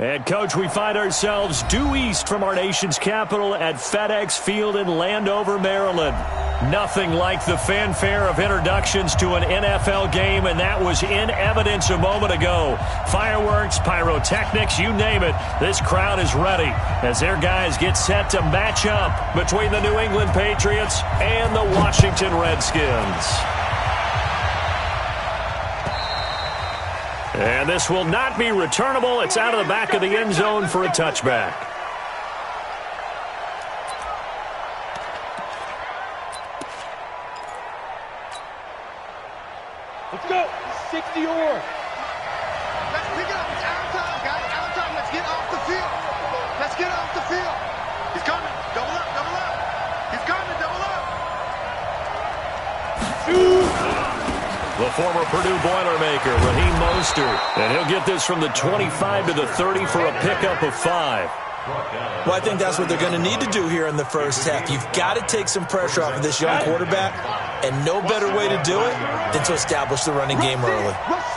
And, Coach, we find ourselves due east from our nation's capital at FedEx Field in Landover, Maryland. Nothing like the fanfare of introductions to an NFL game, and that was in evidence a moment ago. Fireworks, pyrotechnics, you name it. This crowd is ready as their guys get set to match up between the New England Patriots and the Washington Redskins. And this will not be returnable. It's out of the back of the end zone for a touchback. Let's go. 60 or. Let's pick it up. It's out of time, guys. Out of time. Let's get off the field. Let's get off the field. He's coming. Double up. Double up. He's coming. Double up. Shoot. The former Purdue Boilermaker, Raheem Mostert. And he'll get this from the 25 to the 30 for a pickup of 5. Well, I think that's what they're going to need to do here in the first half. You've got to take some pressure off of this young quarterback, and no better way to do it than to establish the running game early.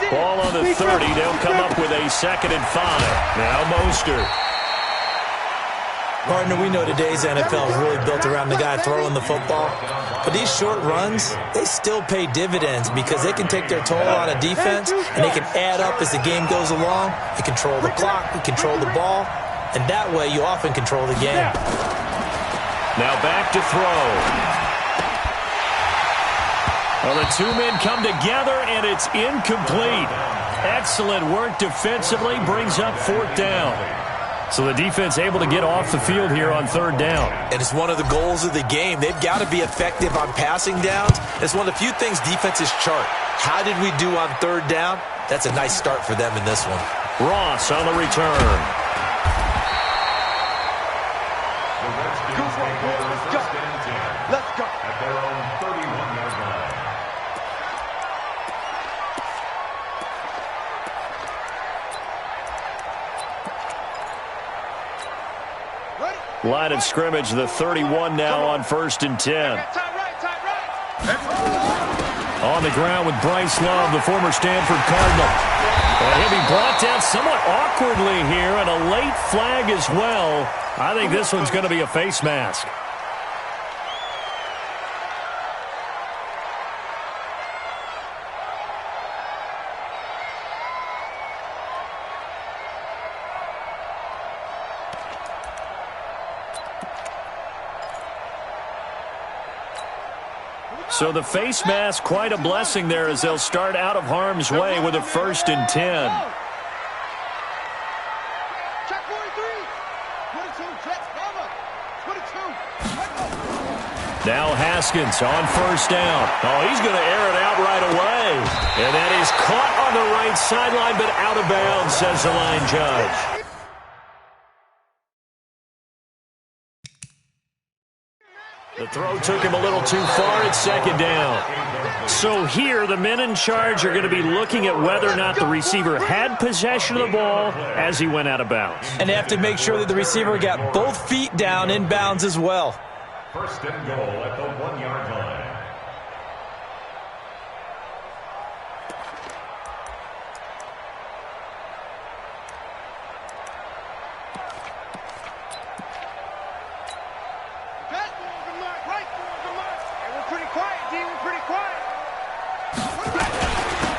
Ball on the 30. They'll come up with a 2nd and 5. Now Mostert. Partner, we know today's NFL is really built around the guy throwing the football. But these short runs, they still pay dividends because they can take their toll on a defense, and they can add up as the game goes along. They control the clock, they control the ball, and that way you often control the game. Now back to throw. Well, the two men come together, and it's incomplete. Excellent work defensively, brings up 4th down. So the defense able to get off the field here on 3rd down. And it's one of the goals of the game. They've got to be effective on passing downs. It's one of the few things defenses chart. How did we do on 3rd down? That's a nice start for them in this one. Ross on the return. Let's go. At their own 31-yard line. Line of scrimmage, the 31 now on 1st and 10. On the ground with Bryce Love, the former Stanford Cardinal. And he'll be brought down somewhat awkwardly here, and a late flag as well. I think this one's going to be a face mask. So the face mask, quite a blessing there as they'll start out of harm's way with a 1st and 10. Check 43. 22. Jets, mama. 22. Now Haskins on 1st down. Oh, he's going to air it out right away. And that is caught on the right sideline, but out of bounds, says the line judge. The throw took him a little too far at 2nd down. So here, the men in charge are going to be looking at whether or not the receiver had possession of the ball as he went out of bounds. And they have to make sure that the receiver got both feet down in bounds as well. 1st and goal at the 1-yard line.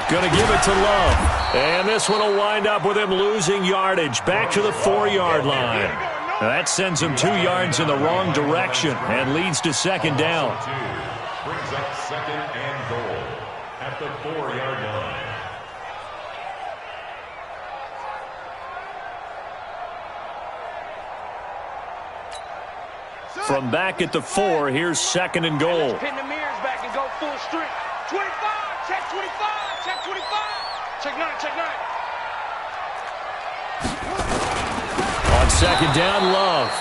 Going to give it to Love. And this one will wind up with him losing yardage. Back to the 4-yard line. Now that sends him 2 yards in the wrong direction and leads to 2nd down. Brings up 2nd and goal at the 4-yard line. From back at the 4, here's 2nd and goal. Pin the mirrors back and go full strength. 25. Check 25. Check 25. Check 9. Check 9. On 2nd down, Love.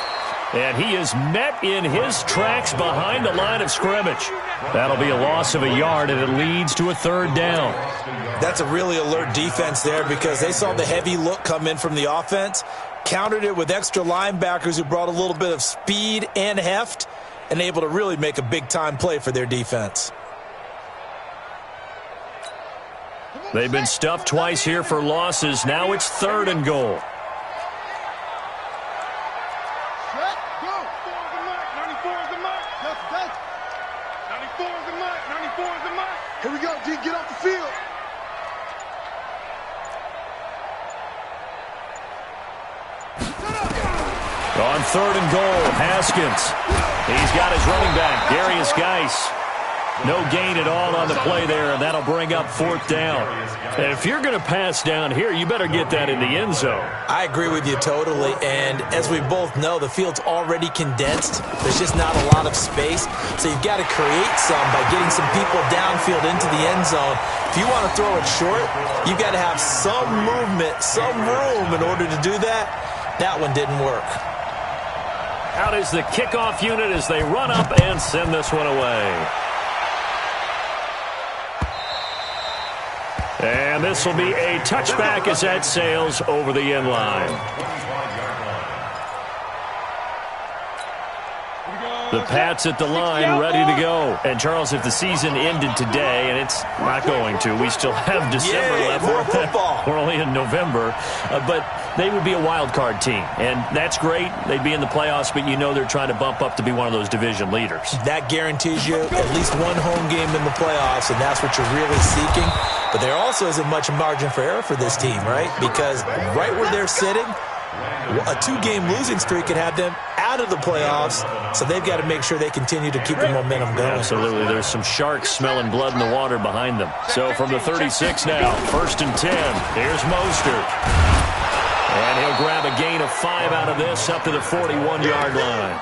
And he is met in his tracks behind the line of scrimmage. That'll be a loss of a yard, and it leads to a 3rd down. That's a really alert defense there because they saw the heavy look come in from the offense, countered it with extra linebackers who brought a little bit of speed and heft, and able to really make a big-time play for their defense. They've been stuffed twice here for losses. Now it's 3rd and goal. On 3rd and goal, Haskins. He's got his running back, Darius Geis. No gain at all on the play there, and that'll bring up 4th down. And if you're going to pass down here, you better get that in the end zone. I agree with you totally, and as we both know, the field's already condensed. There's just not a lot of space, so you've got to create some by getting some people downfield into the end zone. If you want to throw it short, you've got to have some movement, some room in order to do that. That one didn't work. Out is the kickoff unit as they run up and send this one away. And this will be a touchback as that sails over the end line. The Pats at the line, ready to go. And, Charles, if the season ended today, and it's not going to, we still have December left. More football. We're only in November. But they would be a wild card team. And that's great. They'd be in the playoffs, but you know they're trying to bump up to be one of those division leaders. That guarantees you at least one home game in the playoffs, and that's what you're really seeking. But there also isn't much margin for error for this team, right? Because right where they're sitting, a 2-game losing streak could have them out of the playoffs, so they've got to make sure they continue to keep the momentum going. Absolutely. There's some sharks smelling blood in the water behind them. So from the 36 now, 1st and 10. Here's Mostert. And he'll grab a gain of 5 out of this up to the 41-yard line.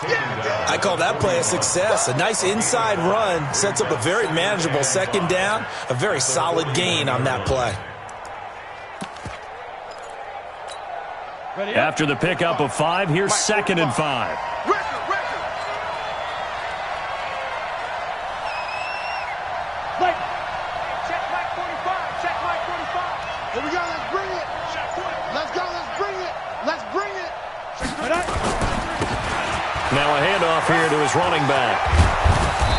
I call that play a success. A nice inside run sets up a very manageable 2nd down, a very solid gain on that play. After the pickup of 5, here's 2nd and 5. Check Mike 45. Check Mike 45. Here we go. Let's bring it. Let's go. Let's bring it. Let's bring it. Now a handoff here to his running back.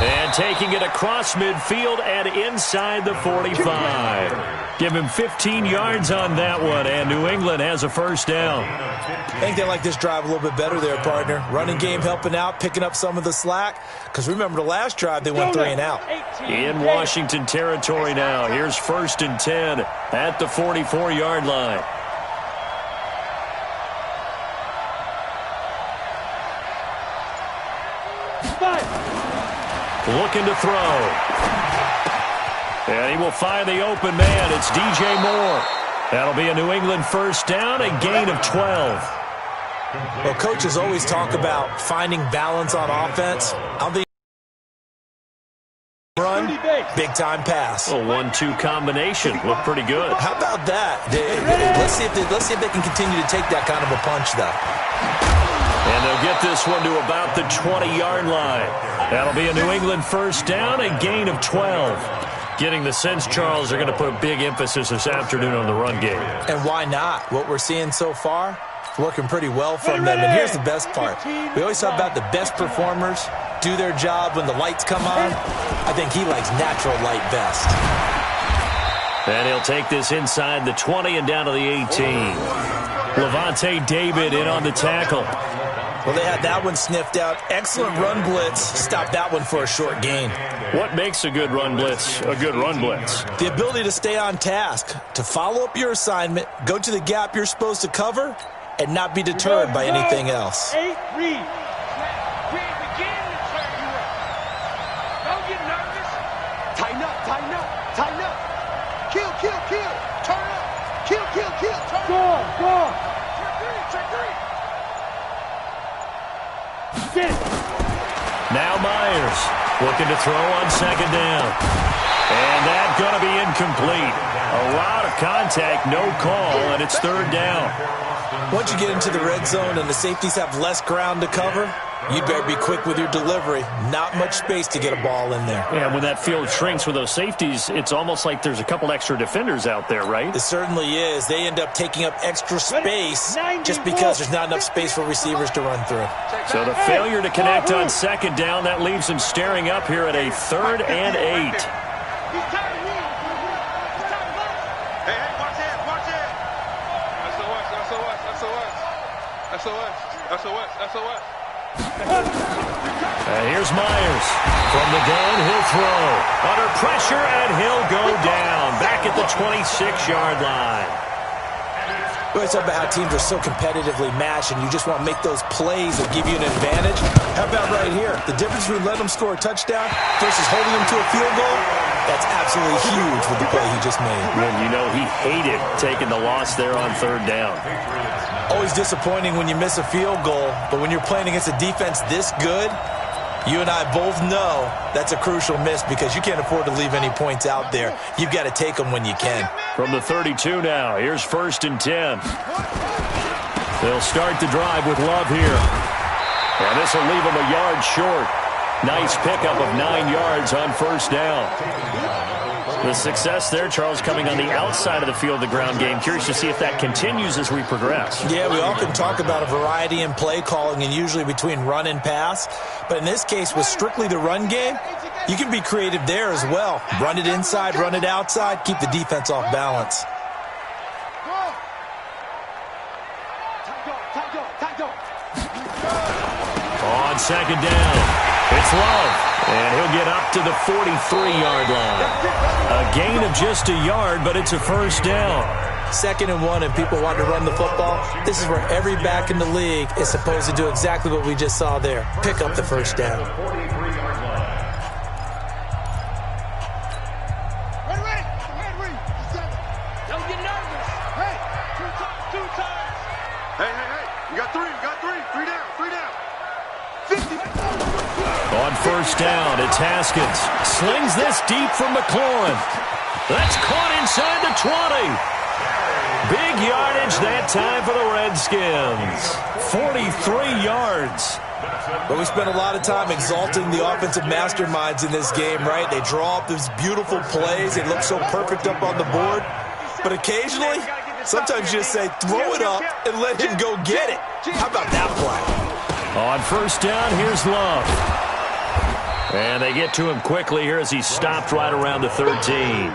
And taking it across midfield and inside the 45. Give him 15 yards on that one, and New England has a 1st down. I think they like this drive a little bit better there, partner. Running game helping out, picking up some of the slack. Because remember the last drive, they went 3 and out. In Washington territory now. Here's 1st and 10 at the 44-yard line. Looking to throw. And he will find the open man. It's DJ Moore. That'll be a New England 1st down, a gain of 12. Well, coaches always talk about finding balance on offense. I don't think run, big-time pass. A 1-2 combination. Looked pretty good. How about that? Let's see if they can continue to take that kind of a punch, though. And they'll get this one to about the 20-yard line. That'll be a New England 1st down, a gain of 12. Getting the sense, Charles, they're going to put a big emphasis this afternoon on the run game. And why not? What we're seeing so far, it's working pretty well from them. And here's the best part. We always talk about the best performers do their job when the lights come on. I think he likes natural light best. And he'll take this inside the 20 and down to the 18. Levante David in on the tackle. Well, they had that one sniffed out. Excellent run blitz. Stopped that one for a short gain. What makes a good run blitz a good run blitz? The ability to stay on task, to follow up your assignment, go to the gap you're supposed to cover, and not be deterred by anything else. 8 read. We ain't beginning to turn you up. Don't get nervous. Tighten up. Tighten up. Tighten up. Kill. Turn up. Kill. Turn up. Go. Check three. Now Myers looking to throw on 2nd down. And that's going to be incomplete. A lot of contact, no call, and it's 3rd down. Once you get into the red zone and the safeties have less ground to cover, you better be quick with your delivery. Not much space to get a ball in there. Yeah, when that field shrinks with those safeties, it's almost like there's a couple extra defenders out there, right? It certainly is. They end up taking up extra space just because there's not enough space for receivers to run through. So the failure to connect on 2nd down, that leaves them staring up here at a 3rd and 8. He's tired of me. He's tired of us. Hey, watch it. SOS. And here's Myers. From the gun, he'll throw. Under pressure, and he'll go down. Back at the 26-yard line. We always talk about how teams are so competitively matched and you just want to make those plays that give you an advantage. How about right here? The difference between letting them score a touchdown versus holding them to a field goal, that's absolutely huge with the play he just made. And you know he hated taking the loss there on third down. Always disappointing when you miss a field goal, but when you're playing against a defense this good, you and I both know that's a crucial miss because you can't afford to leave any points out there. You've got to take them when you can. From the 32 now, here's 1st and 10. They'll start the drive with Love here. And this will leave them a yard short. Nice pickup of 9 yards on 1st down. The success there, Charles, coming on the outside of the field, the ground game. Curious to see if that continues as we progress. Yeah, we often talk about a variety in play calling and usually between run and pass. But in this case, with strictly the run game, you can be creative there as well. Run it inside, run it outside, keep the defense off balance. On 2nd down, it's Love. And he'll get up to the 43-yard line. A gain of just a yard, but it's a 1st down. 2nd and 1, and people want to run the football. This is where every back in the league is supposed to do exactly what we just saw there. Pick up the 1st down. Don't get nervous. Hey, two times. Hey. You got three. Three down. 50. On 1st down, it's Haskins. Slings this deep from McLaurin. That's caught inside the 20. Big yardage that time for the Redskins. 43 yards. But we spent a lot of time exalting the offensive masterminds in this game, right? They draw up these beautiful plays. They look so perfect up on the board. But occasionally, sometimes you just say, throw it up and let him go get it. How about that play? On 1st down, here's Love. And they get to him quickly here as he's stopped right around the 13.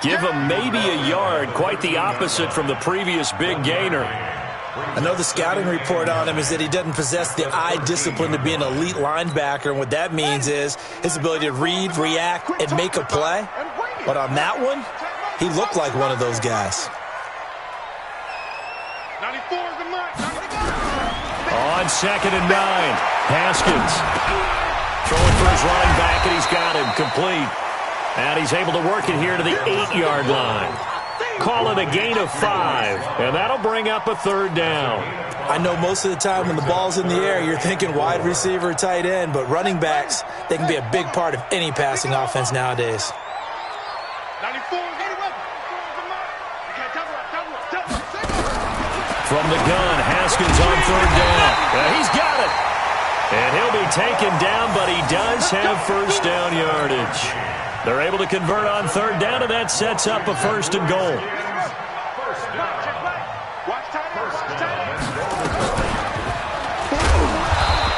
Give him maybe a yard, quite the opposite from the previous big gainer. I know the scouting report on him is that he doesn't possess the eye discipline to be an elite linebacker, and what that means is his ability to read, react, and make a play. But on that one, he looked like one of those guys. 94 is the mark. On 2nd and 9, Haskins throwing for his running back, and he's got him complete. And he's able to work it here to the 8-yard line. Call it a gain of 5, and that'll bring up a 3rd down. I know most of the time when the ball's in the air, you're thinking wide receiver, tight end, but running backs, they can be a big part of any passing offense nowadays. 94 is the mark. From the gun, Haskins on 3rd down. He's got it. And he'll be taken down, but he does have 1st down yardage. They're able to convert on 3rd down, and that sets up a 1st and goal.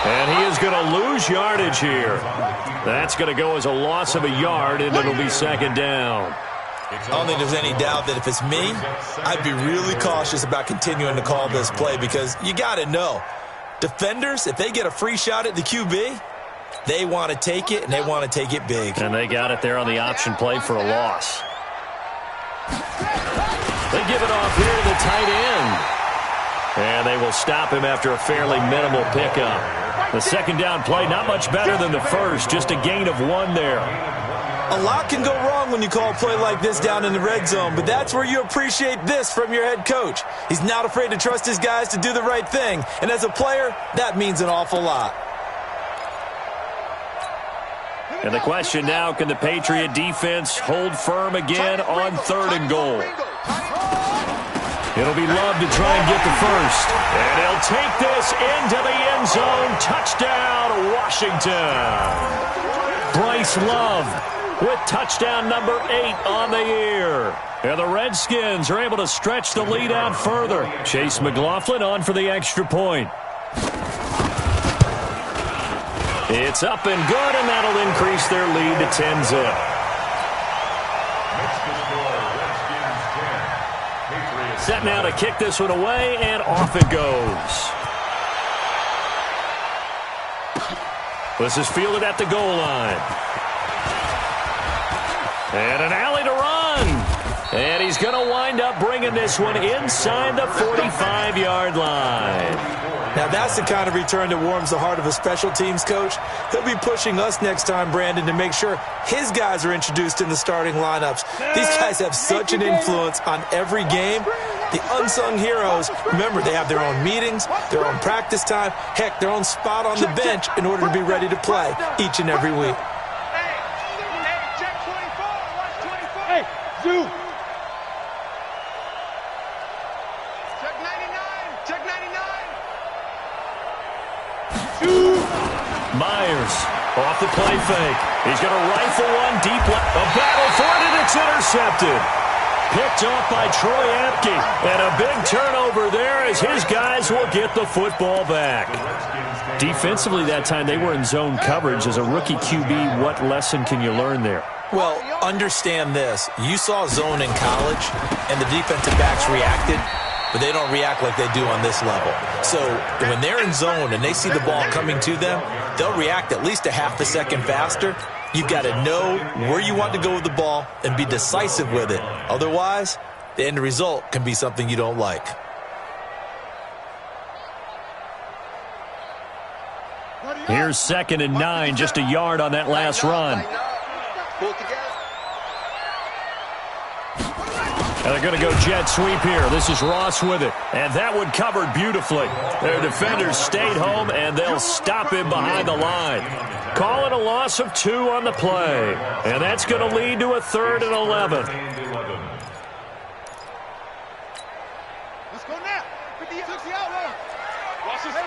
And he is going to lose yardage here. That's going to go as a loss of a yard, and it'll be 2nd down. I don't think there's any doubt that if it's me, I'd be really cautious about continuing to call this play because you got to know, defenders, if they get a free shot at the QB, they want to take it, and they want to take it big. And they got it there on the option play for a loss. They give it off here to the tight end. And they will stop him after a fairly minimal pickup. The 2nd down play, not much better than the first, just a gain of 1 there. A lot can go wrong when you call a play like this down in the red zone, but that's where you appreciate this from your head coach. He's not afraid to trust his guys to do the right thing, and as a player, that means an awful lot. And the question now, can the Patriot defense hold firm again on 3rd and goal? It'll be Love to try and get the first. And he'll take this into the end zone. Touchdown, Washington. Bryce Love with touchdown number 8 on the year. And the Redskins are able to stretch the lead out further. Chase McLaughlin on for the extra point. It's up and good, and that'll increase their lead to 10-zip. Set now to kick this one away, and off it goes. This is fielded at the goal line. And an alley to run. And he's going to wind up bringing this one inside the 45-yard line. Now, that's the kind of return that warms the heart of a special teams coach. He'll be pushing us next time, Brandon, to make sure his guys are introduced in the starting lineups. These guys have such an influence on every game. The unsung heroes, remember, they have their own meetings, their own practice time, heck, their own spot on the bench in order to be ready to play each and every week. Hey, check 24. Watch 24. Hey, Zoo. Check 99. Check 99. Myers off the play fake. He's going to rifle one deep left. A battle for it, and it's intercepted. Picked off by Troy Apke. And a big turnover there as his guys will get the football back. Defensively that time, they were in zone coverage. As a rookie QB, what lesson can you learn there? Well, understand this. You saw zone in college, and the defensive backs reacted, but they don't react like they do on this level. So when they're in zone and they see the ball coming to them, they'll react at least a half a second faster. You've got to know where you want to go with the ball and be decisive with it. Otherwise, the end result can be something you don't like. Here's 2nd and 9, just a yard on that last run. Pull it together. And they're going to go jet sweep here. This is Ross with it. And that one covered beautifully. Their defenders stayed home, and they'll stop him behind the line. Call it a loss of 2 on the play. And that's going to lead to a 3rd and 11. Let's go now. 50 out line. Watch this.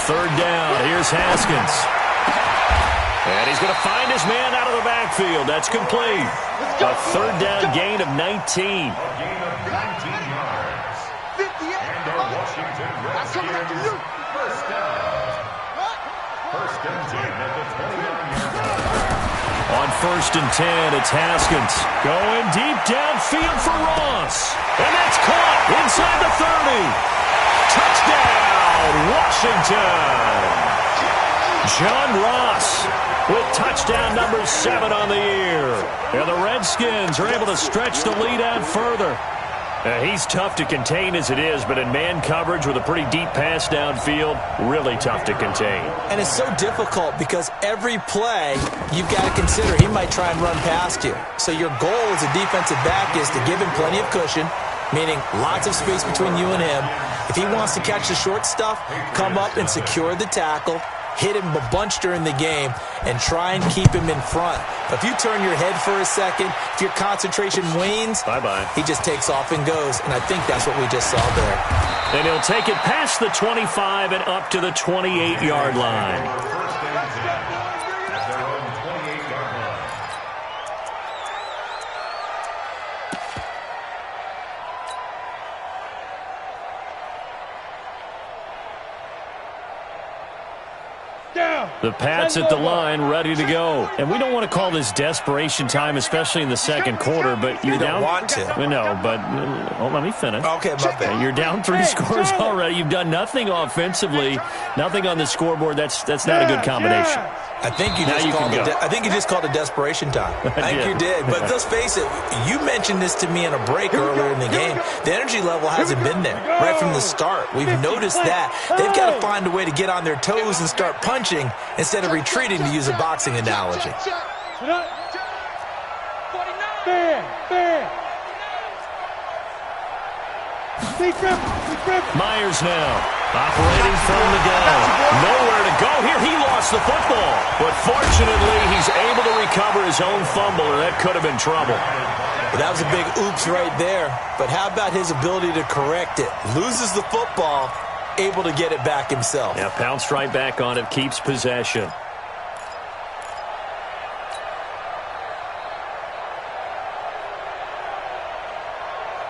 Third down. Here's Haskins. And he's going to find his man out of the backfield. That's complete. A 3rd down gain of 19. A gain of 19 yards. 58. And the Washington Redskins, first down. First and 10 at the 29-yard line. On 1st and 10, it's Haskins. Going deep downfield for Ross. And that's caught inside the 30. Touchdown, Washington. John Ross with touchdown number 7 on the year. And the Redskins are able to stretch the lead out further. He's tough to contain as it is, but in man coverage with a pretty deep pass downfield, really tough to contain. And it's so difficult because every play you've got to consider he might try and run past you. So your goal as a defensive back is to give him plenty of cushion, meaning lots of space between you and him. If he wants to catch the short stuff, come up and secure the tackle, hit him a bunch during the game, and try and keep him in front. If you turn your head for a second, if your concentration wanes, bye-bye. He just takes off and goes, and I think that's what we just saw there. And he'll take it past the 25 and up to the 28-yard line. First and 10 at their own 28-yard line. The Pats at the line, ready to go. And we don't want to call this desperation time, especially in the second quarter, but you're down. You don't want to. No, but let me finish. Okay, my bad. You're down 3 scores already. You've done nothing offensively, nothing on the scoreboard. That's not a good combination. I think you just called it desperation time. I think you did. But let's face it, you mentioned this to me in a break earlier in the game. The energy level hasn't been there right from the start. We've noticed that. They've got to find a way to get on their toes and start punching instead of retreating, to use a boxing analogy. Myers now operating from the gun. Nowhere to go here. He lost the football. But fortunately, he's able to recover his own fumble, or that could have been trouble. Well, that was a big oops right there. But how about his ability to correct it? Loses the football, able to get it back himself. Yeah, pounced right back on it, keeps possession.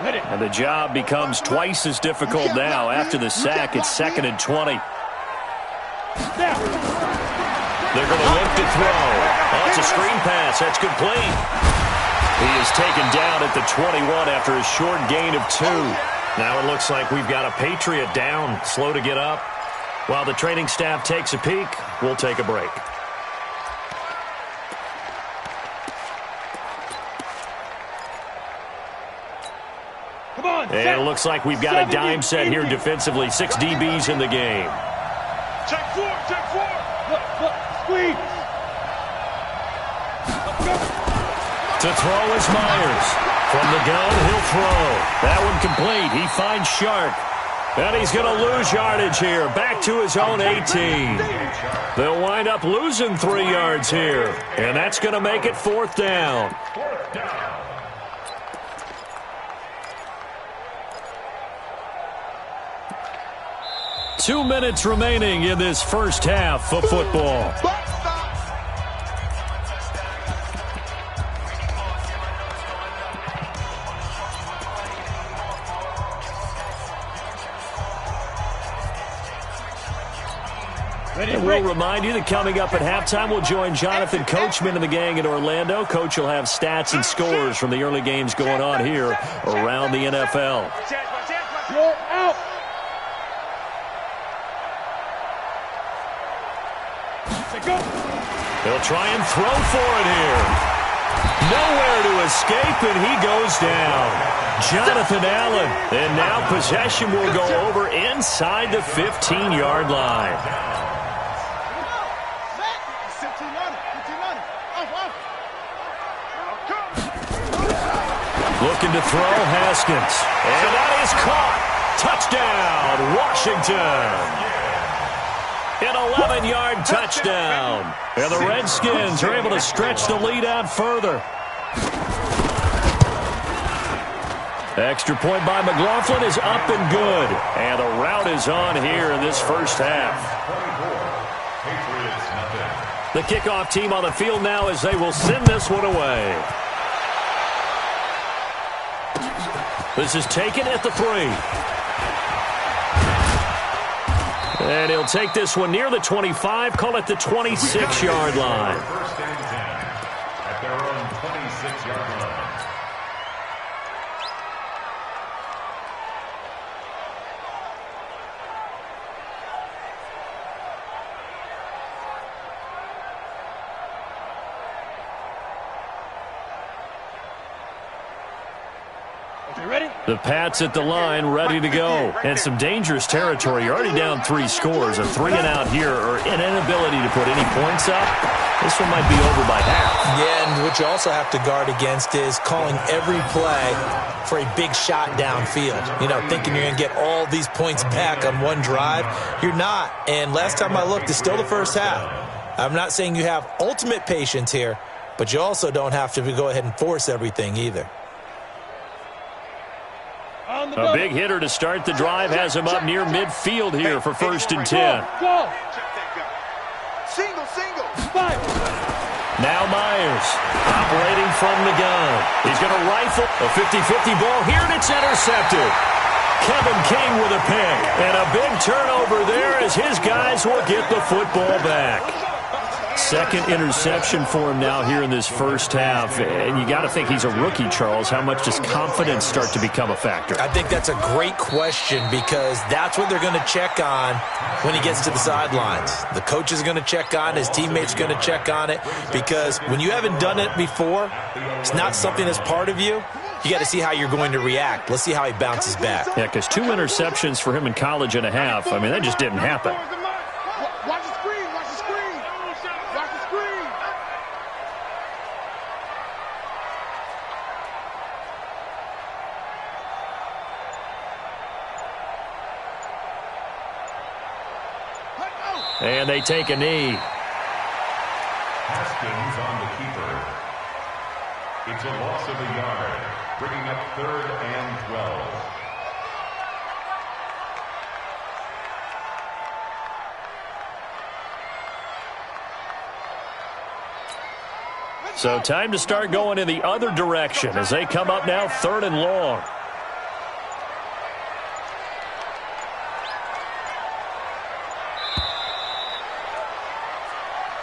And the job becomes twice as difficult now. After the sack, it's 2nd and 20. They're going to look to throw. Oh, it's a screen pass. That's complete. He is taken down at the 21 after a short gain of 2. Now it looks like we've got a Patriot down, slow to get up. While the training staff takes a peek, we'll take a break. Come on, And it looks like we've got a dime set here defensively. 6 DBs in the game. Check 4, check 4. Look, squeeze. To throw is Myers. From the gun, he'll throw. That one complete. He finds Shark. And he's going to lose yardage here. Back to his own 18. They'll wind up losing 3 yards here. And that's going to make it 4th down. 4th down. Two minutes remaining in this first half of football. And we'll remind you that coming up at halftime, we'll join Jonathan Coachman and the gang in Orlando. Coach will have stats and scores from the early games going on here around the NFL. You're out. He'll try and throw for it here. Nowhere to escape, and he goes down. Jonathan Allen. And now possession will go over inside the 15-yard line. Looking to throw, Haskins. And that is caught. Touchdown, Washington. An 11-yard touchdown. And the Redskins are able to stretch the lead out further. Extra point by McLaughlin is up and good. And the route is on here in this first half. The kickoff team on the field now as they will send this one away. This is taken at the 3. And he'll take this one near the 25, call it the 26-yard line. First and 10 at their own 26-yard line. The Pats at the line, ready to go. And some dangerous territory. You're already down 3 scores. A 3-and-out here, or an inability to put any points up. This one might be over by half. Yeah, and what you also have to guard against is calling every play for a big shot downfield. You know, thinking you're going to get all these points back on one drive. You're not. And last time I looked, it's still the first half. I'm not saying you have ultimate patience here, but you also don't have to go ahead and force everything either. A big hitter to start the drive has him up near midfield here for 1st and 10. Go. Single. Now Myers operating from the gun. He's going to rifle a 50-50 ball here, and it's intercepted. Kevin King with a pick. And a big turnover there as his guys will get the football back. Second interception for him now here in this first half. And you got to think he's a rookie, Charles. How much does confidence start to become a factor? I think that's a great question because that's what they're going to check on when he gets to the sidelines. The coach is going to check on, his teammates are going to check on it, because when you haven't done it before, it's not something that's part of you. You got to see how you're going to react. Let's see how he bounces back. Yeah, because 2 interceptions for him in college and a half. I mean, that just didn't happen. Watch the screen. And they take a knee. Haskins on the keeper. It's a loss of a yard, bringing up 3rd and 12. So time to start going in the other direction as they come up now 3rd and long.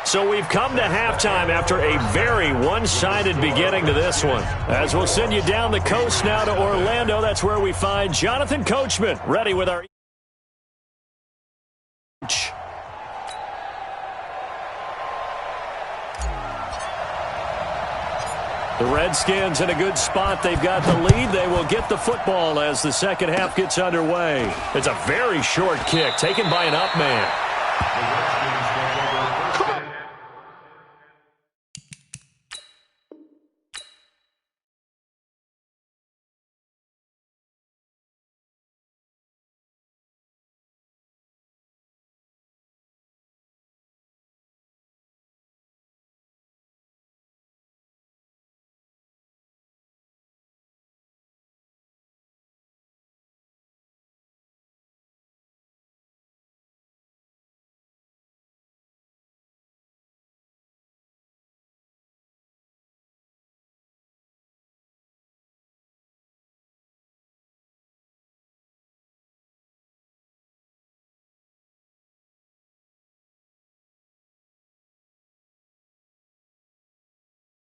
So we've come to halftime after a very one-sided beginning to this one. As we'll send you down the coast now to Orlando, that's where we find Jonathan Coachman ready with our... The Redskins in a good spot. They've got the lead. They will get the football as the second half gets underway. It's a very short kick taken by an up man.